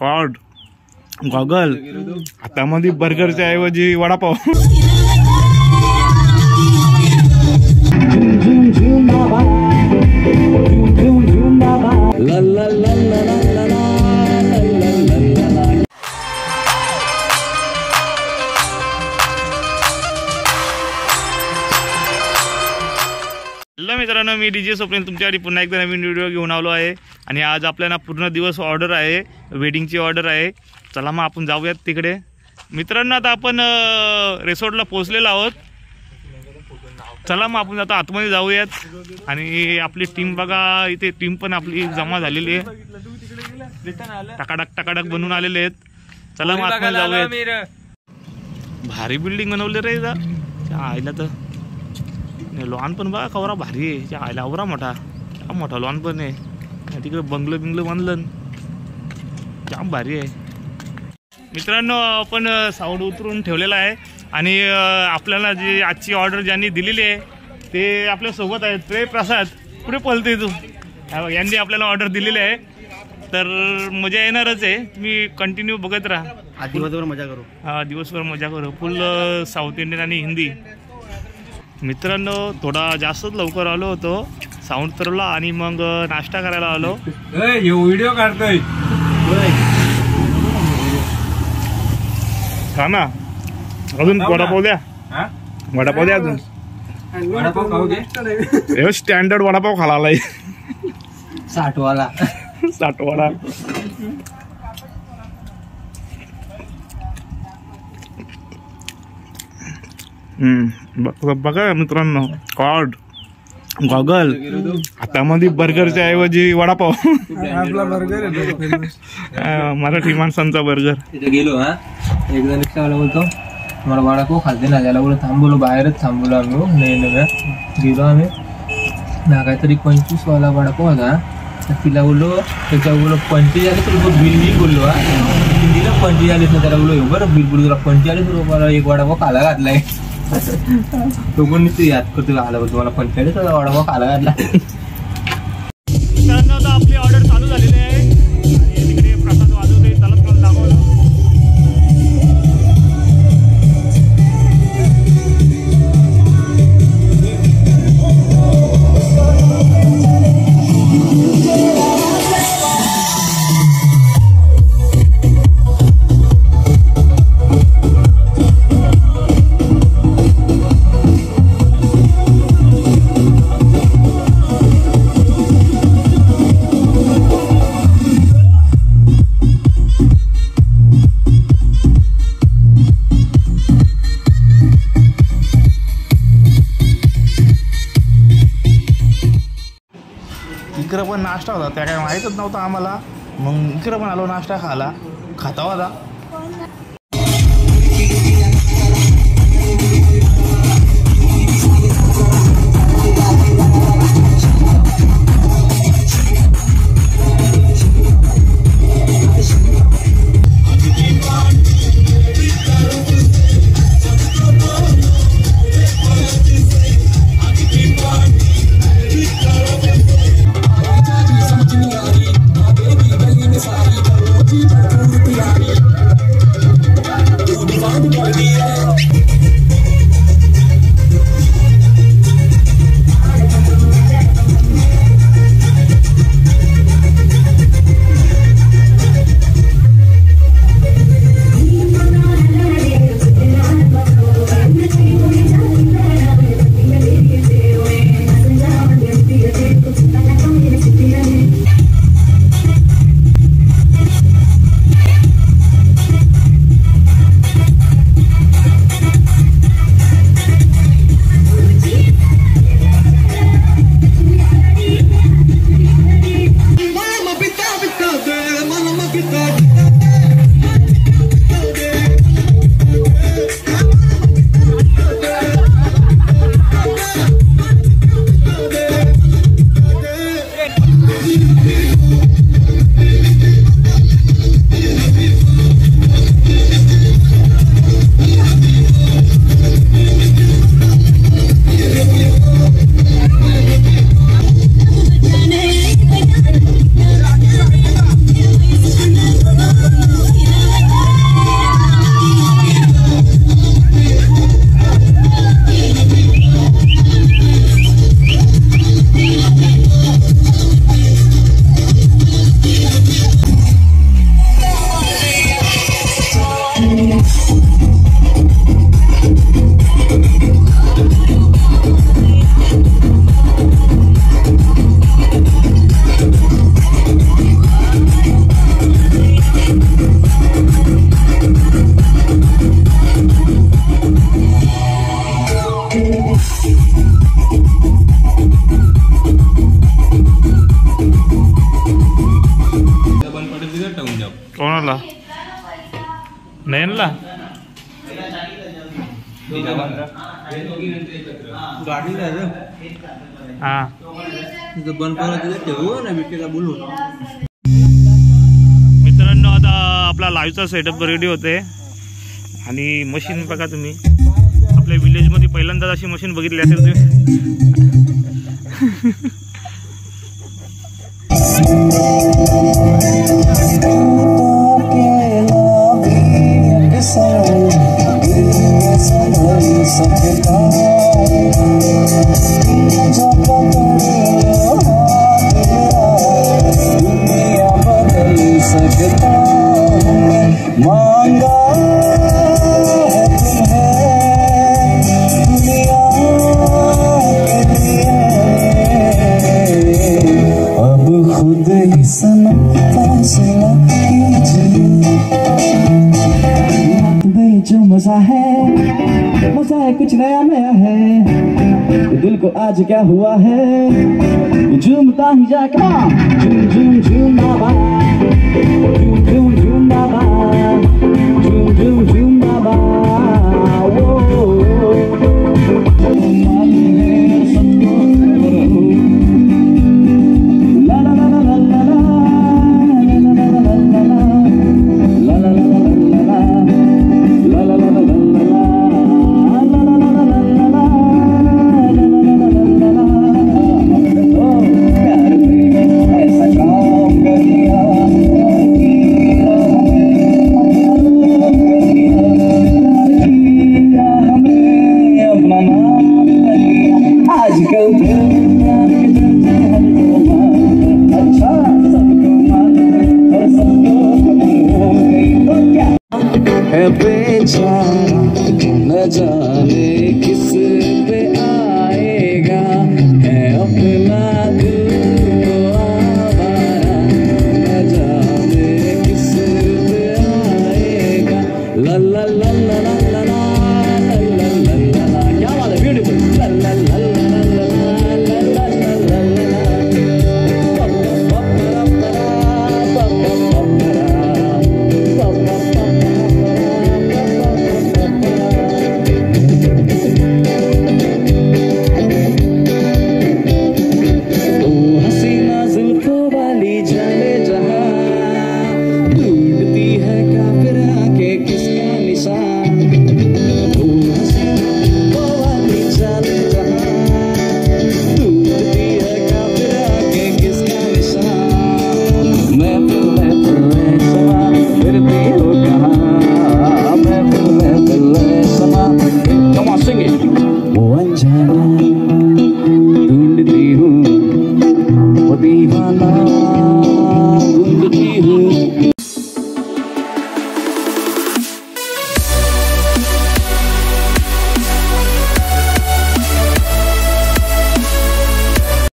Code goggle हातामध्ये बर्गरच्या ऐवजी vada pav. Hello मित्रांनो, मी डीजे स्वप्नील तुमच्यासाठी पुन्हा एकदा नवीन व्हिडिओ घेऊन आलो आहे. आणि आज आपल्याला पूर्ण दिवस ऑर्डर आहे, वेडिंगची ऑर्डर आहे. चला मग आपण जाऊयात तिकडे. मित्रांनो आता आपण रिसॉर्टला पोहोचलेलो आहोत. चला मग आपण आता आतमध्ये जाऊयात. आणि आपली टीम बघा, इथे टीम पण आपली जमा झालेली आहे. टकाटक बनवून आलेले आहेत. चला मग आतमध्ये जाऊयात. भारी बिल्डिंग बनवली रे त्या आईला. तर लॉन पण बघा कवरा भारी आहे. त्या आईला अवरा मोठा लॉन पण आहे. तिकडे बंगलं बांधलं जाम भारी आहे. मित्रांनो आपण साऊंड उतरून ठेवलेला आहे. आणि आपल्याला जी आजची ऑर्डर ज्यांनी दिलेली आहे ते आपल्यासोबत आहेत. प्रे प्रसाद पुढे पळते तू. यांनी आपल्याला ऑर्डर दिलेली आहे, तर मजा येणारच आहे. तुम्ही कंटिन्यू बघत राहा. दिवसभर मजा करू. दिवसभर मजा करू. फुल साऊथ इंडियन आणि हिंदी. मित्रांनो थोडा जास्तच लवकर आलो होतो साऊंड तरला. आणि मग नाश्ता करायला आलो. व्हिडिओ काढतोय का ना. अजून वडापाव द्या. वडापाव द्या अजून. स्टँडर्ड वडापाव खाला आलाय. 60 वाला. बघा मित्रांनो, कॉड गॉगल हातामध्ये बर्गरच्या ऐवजी वडापाव. आपला बर्गर मराठी माणसांचा बर्गर. तिथे गेलो एकदा रिक्षावाला बोलतो मला वडापाव खालते ना. त्याला बोलतो थांबवलो, बाहेरच थांबवलो आम्ही. गेलो आम्ही ना. काहीतरी 25 वाला वडापाव होता. तर तिला बोललो, त्याच्या बोललो 45 रुपये बिल बोललो. दिला 45 ना. त्याला बोललो बरं बिल बोललो तुला 45 रुपयाला एक वडापाव खाला घातलाय. तो पण नुसतं याद करतो आला होतो मला 45 वडापाव खाला घातला. आपली ऑर्डर चालू झालेली आहे. आणि तिकडे प्रसाद वाजवते. त्याला पण दाखवलं. इकडं पण नाश्ता होता. त्या काय माहीतच नव्हता आम्हाला. मग इकडं पण आलो नाश्ता खायला. खाता होता. कोणाला नयनला गाडी हा बंद ठेवू ना विकेला बोलून. मित्रांनो आता आपला लाईव्हचा सेटअप रेडी होते आणि मशीन बघा तुम्ही आपल्या विलेज मध्ये पहिल्यांदाच अशी मशीन बघितली असेल तुम्ही. जो मजा है कुछ नया नया है, दिल को आज क्या हुआ है, झूमता ही जा झूम झूम झूम बाबा, झूम झूम झूम बाबा, झूम झूम झूम बाबा. बेचारा न जाने किस पे आएगा, है अपना दिल तो आवारा, न जाने किस पे आएगा. ला ला